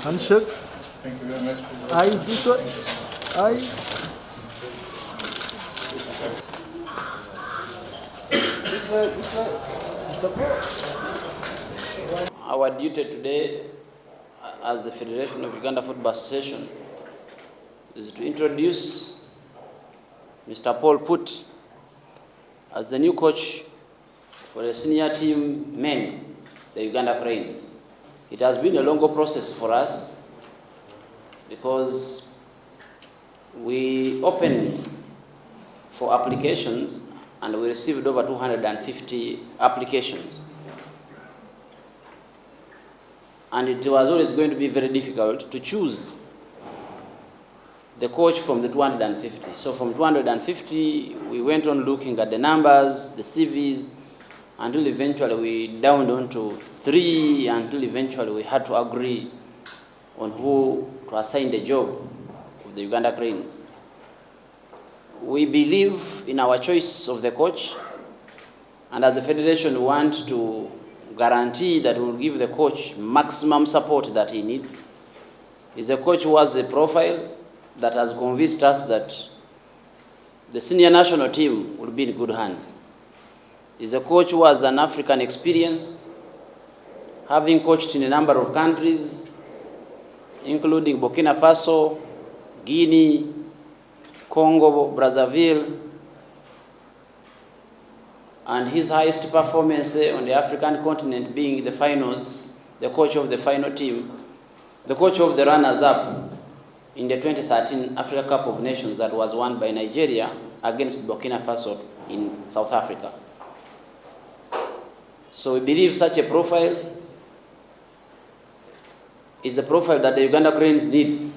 Handshake. Thank you very much. Eyes this way. Eyes. This way, this way. Mr. Paul. Our duty today as the Federation of Uganda Football Association is to introduce Mr. Paul Put as the new coach for the senior team men, the Uganda Cranes. It has been a longer process for us because we opened for applications and we received over 250 applications. And it was always going to be very difficult to choose the coach from the 250. So from 250, we went on looking at the numbers, the CVs, until eventually we downed onto 3, until eventually we had to agree on who to assign the job of the Uganda Cranes. We believe in our choice of the coach, and as a federation, we want to guarantee that we will give the coach maximum support that he needs. He's a coach who has a profile that has convinced us that the senior national team will be in good hands. He's a coach who has an African experience, having coached in a number of countries, including Burkina Faso, Guinea, Congo, Brazzaville, and his highest performance on the African continent being the finals, the coach of the final team, the coach of the runners-up in the 2013 Africa Cup of Nations that was won by Nigeria against Burkina Faso in South Africa. So we believe such a profile is the profile that the Uganda Cranes needs.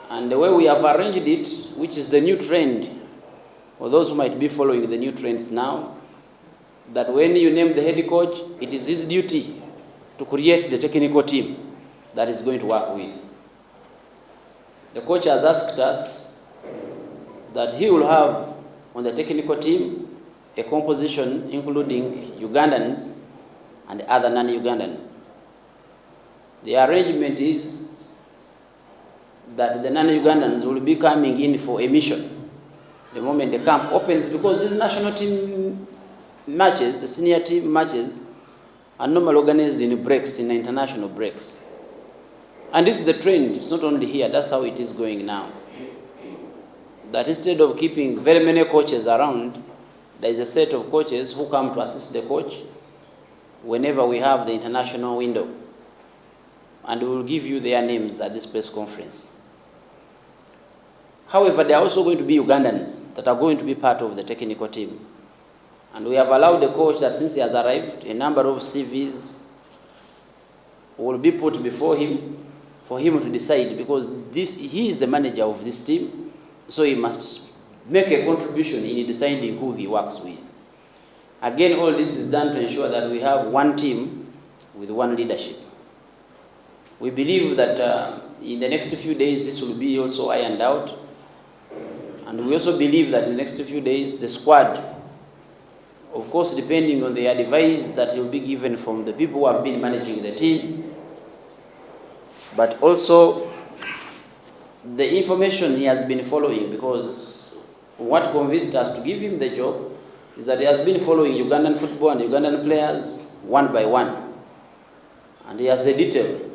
And the way we have arranged it, which is the new trend, for those who might be following the new trends now, that when you name the head coach, it is his duty to create the technical team that is going to work with. The coach has asked us that he will have on the technical team a composition including Ugandans and other non-Ugandans. The arrangement is that the non-Ugandans will be coming in for a mission the moment the camp opens, because these national team matches, the senior team matches, are normally organized in breaks, in international breaks. And this is the trend. It's not only here, that's how it is going now. That instead of keeping very many coaches around, there is a set of coaches who come to assist the coach whenever we have the international window. And we will give you their names at this press conference. However, there are also going to be Ugandans that are going to be part of the technical team. And we have allowed the coach that since he has arrived, a number of CVs will be put before him for him to decide, because he is the manager of this team, so he must make a contribution in deciding who he works with. Again, all this is done to ensure that we have one team with one leadership. We believe that in the next few days, this will be also ironed out. And we also believe that in the next few days, the squad, of course, depending on the advice that will be given from the people who have been managing the team, but also the information he has been following, because what convinced us to give him the job is that he has been following Ugandan football and Ugandan players one by one. And he has a detail.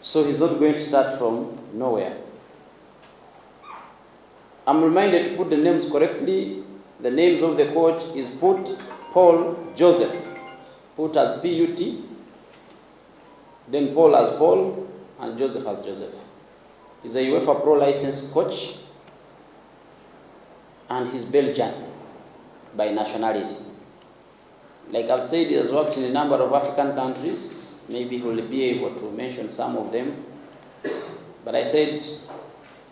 So he's not going to start from nowhere. I'm reminded to put the names correctly. The names of the coach is Paul Joseph. Put as P-U-T, then Paul as Paul, and Joseph as Joseph. He's a UEFA Pro licensed coach, and he's Belgian by nationality. Like I've said, he has worked in a number of African countries. Maybe he will be able to mention some of them. But I said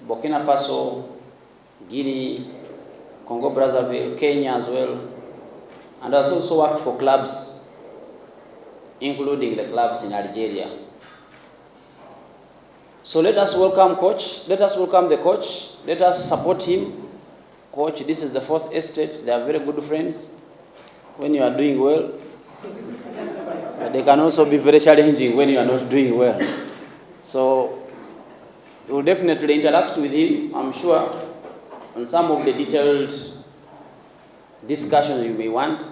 Burkina Faso, Guinea, Congo Brazzaville, Kenya as well, and has also worked for clubs, including the clubs in Algeria. So let us welcome coach, let us welcome the coach, let us support him. Coach, this is the fourth estate, they are very good friends. When you are doing well, they can also be very challenging when you are not doing well. So we'll definitely interact with him, I'm sure, on some of the detailed discussions you may want.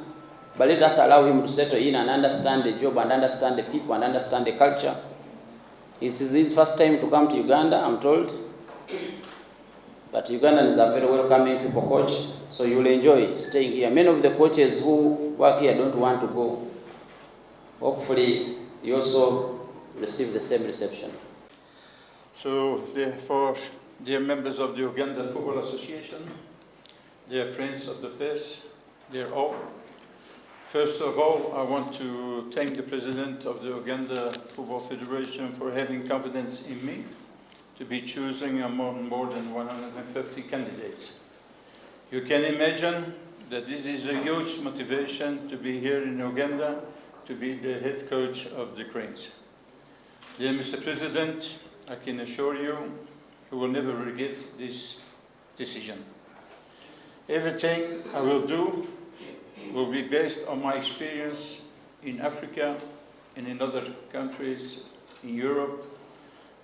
But let us allow him to settle in and understand the job and understand the people and understand the culture. This is his first time to come to Uganda, I'm told. But Ugandans are very welcoming people, coach, so you'll enjoy staying here. Many of the coaches who work here don't want to go. Hopefully, you also receive the same reception. So, therefore, dear members of the Uganda Football Association, dear friends of the press, dear all, first of all, I want to thank the President of the Uganda Football Federation for having confidence in me to be choosing among more than 150 candidates. You can imagine that this is a huge motivation to be here in Uganda to be the head coach of the Cranes. Dear Mr. President, I can assure you will never regret this decision. Everything I will do will be based on my experience in Africa and in other countries in Europe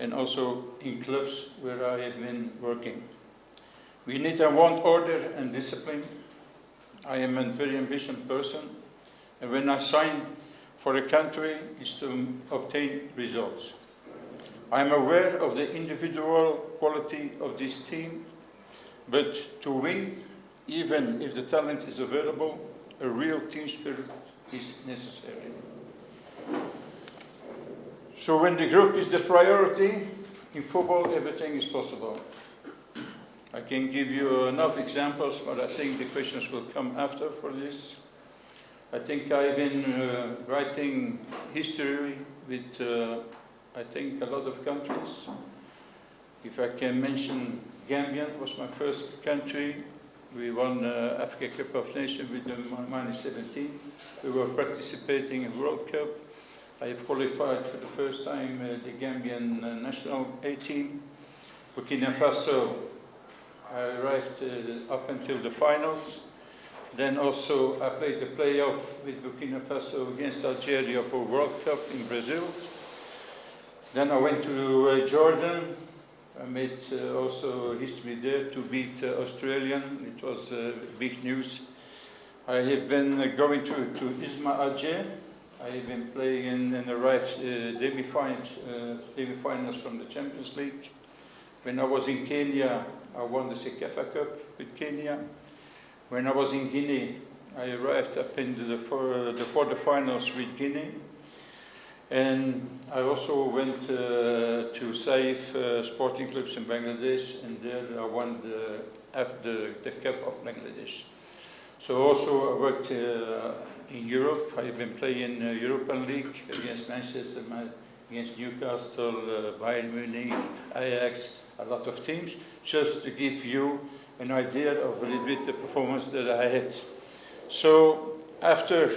and also in clubs where I have been working. We need and want order and discipline. I am a very ambitious person, and when I sign for a country, it's to obtain results. I am aware of the individual quality of this team, but to win, even if the talent is available, a real team spirit is necessary. So when the group is the priority, in football everything is possible. I can give you enough examples, but I think the questions will come after for this. I think I've been writing history with, I think, a lot of countries. If I can mention, Gambia was my first country. We won Africa Cup of Nations with the -17. We were participating in World Cup. I have qualified for the first time the Gambian national A team. Burkina Faso, I arrived up until the finals. Then also I played the playoff with Burkina Faso against Algeria for World Cup in Brazil. Then I went to Jordan. I made also history there to beat Australian. It was big news. I have been going to Isma Alger. I have been playing and arrived semi-finals from the Champions League. When I was in Kenya, I won the Sekafa Cup with Kenya. When I was in Guinea, I arrived up into the quarterfinals with Guinea. And I also went to Saif sporting clubs in Bangladesh, and there I won the Cup of Bangladesh. So also I worked in Europe. I've been playing European League against Manchester, against Newcastle, Bayern Munich, Ajax, a lot of teams, just to give you an idea of a little bit the performance that I had. So after,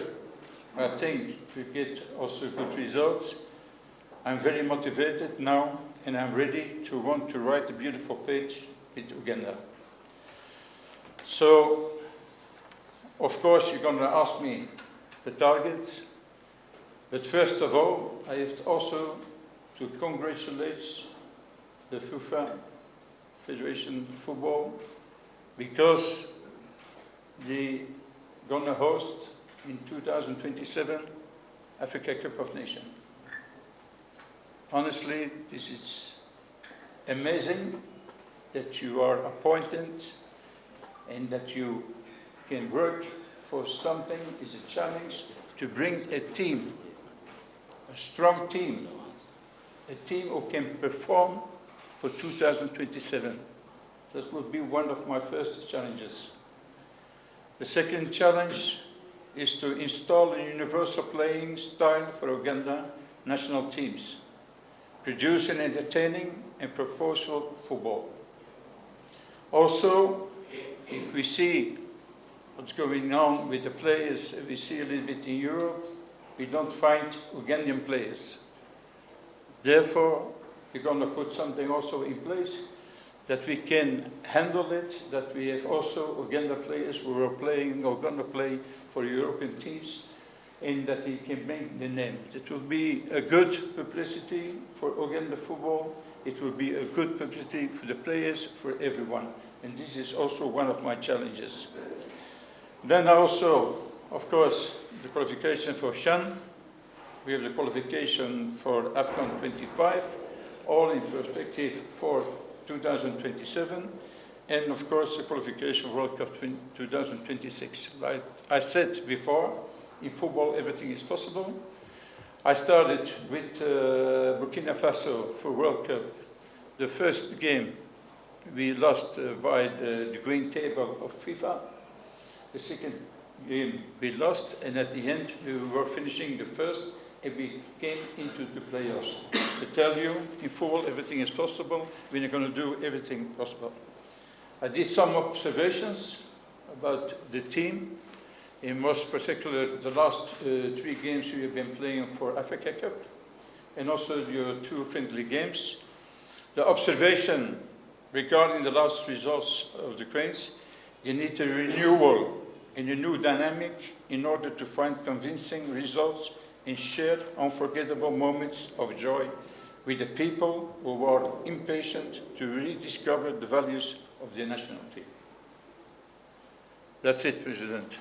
I think, we get also good results, I'm very motivated now, and I'm ready to want to write a beautiful page with Uganda. So, of course, you're going to ask me the targets, but first of all, I have also to congratulate the FUFA Federation Football, because they're going to host in 2027 Africa Cup of Nations. Honestly, this is amazing that you are appointed and that you can work for something. Is a challenge to bring a team, a strong team, a team who can perform for 2027. That will be one of my first challenges. The second challenge is to install a universal playing style for Uganda national teams, produce an entertaining and purposeful football. Also, if we see what's going on with the players, we see a little bit in Europe, we don't find Ugandan players. Therefore, we're going to put something also in place that we can handle it, that we have also Uganda players who are playing or going to play for European teams, and that he can bring the name. It will be a good publicity for Uganda football. It will be a good publicity for the players, for everyone. And this is also one of my challenges. Then also, of course, the qualification for Shan. We have the qualification for AFCON 25, all in perspective for 2027. And of course, the qualification for World Cup 2026. Like I said before, in football, everything is possible. I started with Burkina Faso for World Cup. The first game, we lost by the green table of FIFA. The second game, we lost, and at the end, we were finishing the first, and we came into the playoffs. To tell you, in football, everything is possible. We're going to do everything possible. I did some observations about the team, in most particular the last 3 games we have been playing for Africa Cup, and also your 2 friendly games. The observation regarding the last results of the Cranes, you need a renewal and a new dynamic in order to find convincing results and share unforgettable moments of joy with the people who are impatient to rediscover the values of the national team. That's it, President.